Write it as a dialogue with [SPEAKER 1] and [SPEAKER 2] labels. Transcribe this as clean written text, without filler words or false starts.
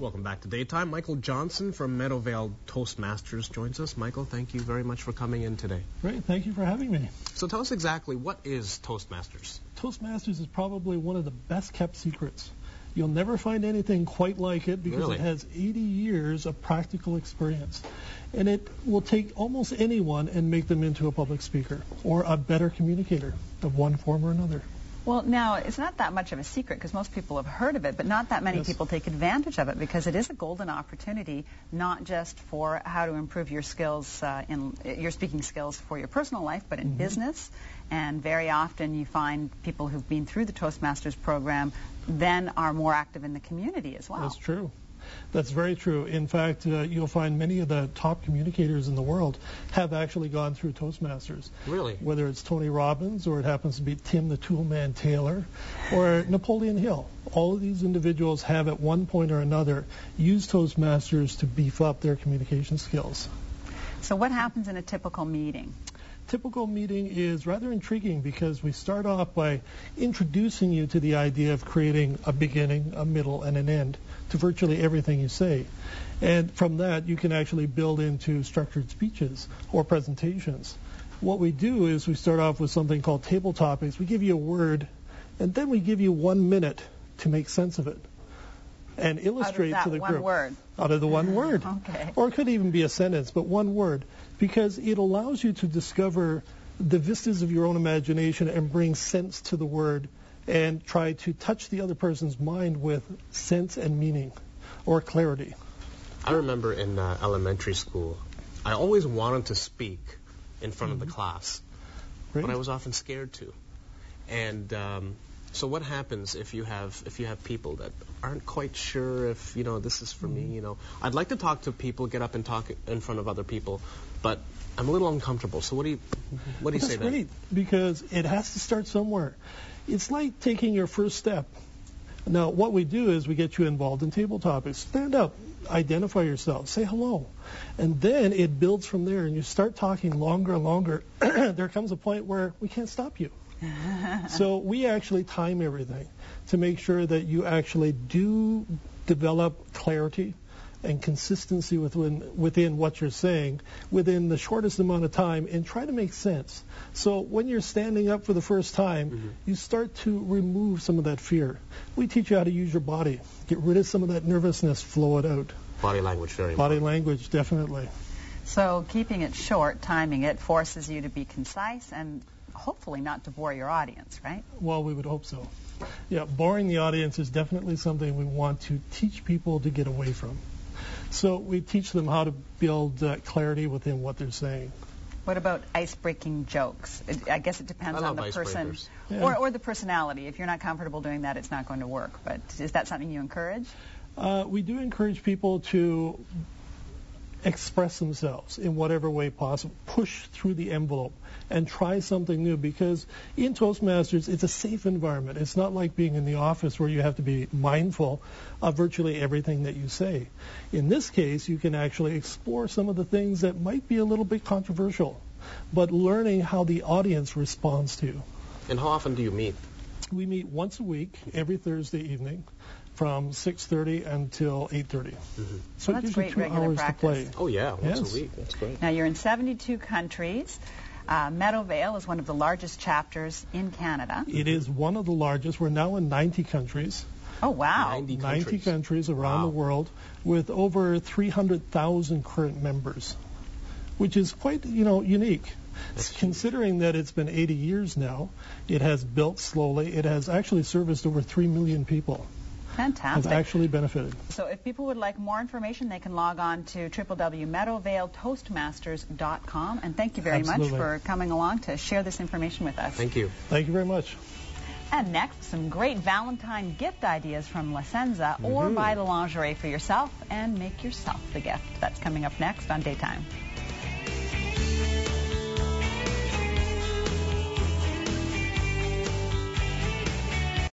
[SPEAKER 1] Welcome back to Daytime. Michael Johnson from Meadowvale Toastmasters joins us. Michael, thank you very much for coming in today.
[SPEAKER 2] Great, thank you for having me.
[SPEAKER 1] So tell us exactly, what is Toastmasters?
[SPEAKER 2] Toastmasters is probably one of the best kept secrets. You'll never find anything quite like it because
[SPEAKER 1] Really?
[SPEAKER 2] It has 80 years of practical experience. And it will take almost anyone and make them into a public speaker or a better communicator of one form or another.
[SPEAKER 3] Well, now, it's not that much of a secret because most people have heard of it, but not that many people take advantage of it because it is a golden opportunity, not just for how to improve your skills, in your speaking skills for your personal life, but in business. And very often you find people who've been through the Toastmasters program then are more active in the community as well.
[SPEAKER 2] That's true. That's very true. In fact, you'll find many of the top communicators in the world have actually gone through Toastmasters.
[SPEAKER 1] Really?
[SPEAKER 2] Whether it's Tony Robbins or it happens to be Tim the Toolman Taylor or Napoleon Hill. All of these individuals have at one point or another used Toastmasters to beef up their communication skills.
[SPEAKER 3] So what happens in a typical meeting?
[SPEAKER 2] Typical meeting is rather intriguing because we start off by introducing you to the idea of creating a beginning, a middle, and an end to virtually everything you say. And from that, you can actually build into structured speeches or presentations. What we do is we start off with something called table topics. We give you a word, and then we give you 1 minute to make sense of it and illustrate to the group.
[SPEAKER 3] Out of that one word?
[SPEAKER 2] Out of the one word.
[SPEAKER 3] Okay.
[SPEAKER 2] Or it could even be a sentence, but one word, because it allows you to discover the vistas of your own imagination and bring sense to the word and try to touch the other person's mind with sense and meaning or clarity.
[SPEAKER 1] I remember in elementary school, I always wanted to speak in front of the class,
[SPEAKER 2] Great.
[SPEAKER 1] but I was often scared to. And so what happens if you have people that aren't quite sure if, this is for me, I'd like to talk to people, get up and talk in front of other people, but I'm a little uncomfortable. So what do you say then?
[SPEAKER 2] That's great, because it has to start somewhere. It's like taking your first step. Now, what we do is we get you involved in table topics. Stand up, identify yourself, say hello. And then it builds from there, and you start talking longer and longer. There comes a point where we can't stop you. So we actually time everything to make sure that you actually do develop clarity and consistency within what you're saying within the shortest amount of time and try to make sense. So when you're standing up for the first time, you start to remove some of that fear. We teach you how to use your body. Get rid of some of that nervousness, flow it out.
[SPEAKER 1] Body language, very
[SPEAKER 2] important.
[SPEAKER 1] Body
[SPEAKER 2] language, definitely.
[SPEAKER 3] So keeping it short, timing it, forces you to be concise and hopefully not to bore your audience, right?
[SPEAKER 2] Well, we would hope so. Yeah, boring the audience is definitely something we want to teach people to get away from. So we teach them how to build clarity within what they're saying.
[SPEAKER 3] What about ice-breaking jokes? I guess it depends on the person or the personality. If you're not comfortable doing that, it's not going to work. But is that something you encourage?
[SPEAKER 2] We do encourage people to express themselves in whatever way possible, push through the envelope and try something new, because in Toastmasters it's a safe environment. It's not like being in the office where you have to be mindful of virtually everything that you say. In this case, you can actually explore some of the things that might be a little bit controversial, but learning how the audience responds to you.
[SPEAKER 1] And how often do you meet?
[SPEAKER 2] We meet once a week, every Thursday evening, from 6:30 until 8:30. So
[SPEAKER 3] well,
[SPEAKER 2] it gives you 2 hours to play.
[SPEAKER 1] Oh, yeah, once a week. That's great.
[SPEAKER 3] Now, you're in 72 countries. Meadowvale is one of the largest chapters in Canada.
[SPEAKER 2] It is one of the largest. We're now in 90 countries.
[SPEAKER 3] Oh, wow.
[SPEAKER 2] 90 countries around the world with over 300,000 current members, which is quite, unique. Considering that it's been 80 years now, it has built slowly. It has actually serviced over 3 million people.
[SPEAKER 3] Fantastic.
[SPEAKER 2] Have actually benefited.
[SPEAKER 3] So if people would like more information, they can log on to www.meadowvaletoastmasters.com. And thank you very much for coming along to share this information with us.
[SPEAKER 1] Thank you.
[SPEAKER 2] Thank you very much.
[SPEAKER 3] And next, some great Valentine gift ideas from La Senza, or buy the lingerie for yourself and make yourself the gift. That's coming up next on Daytime.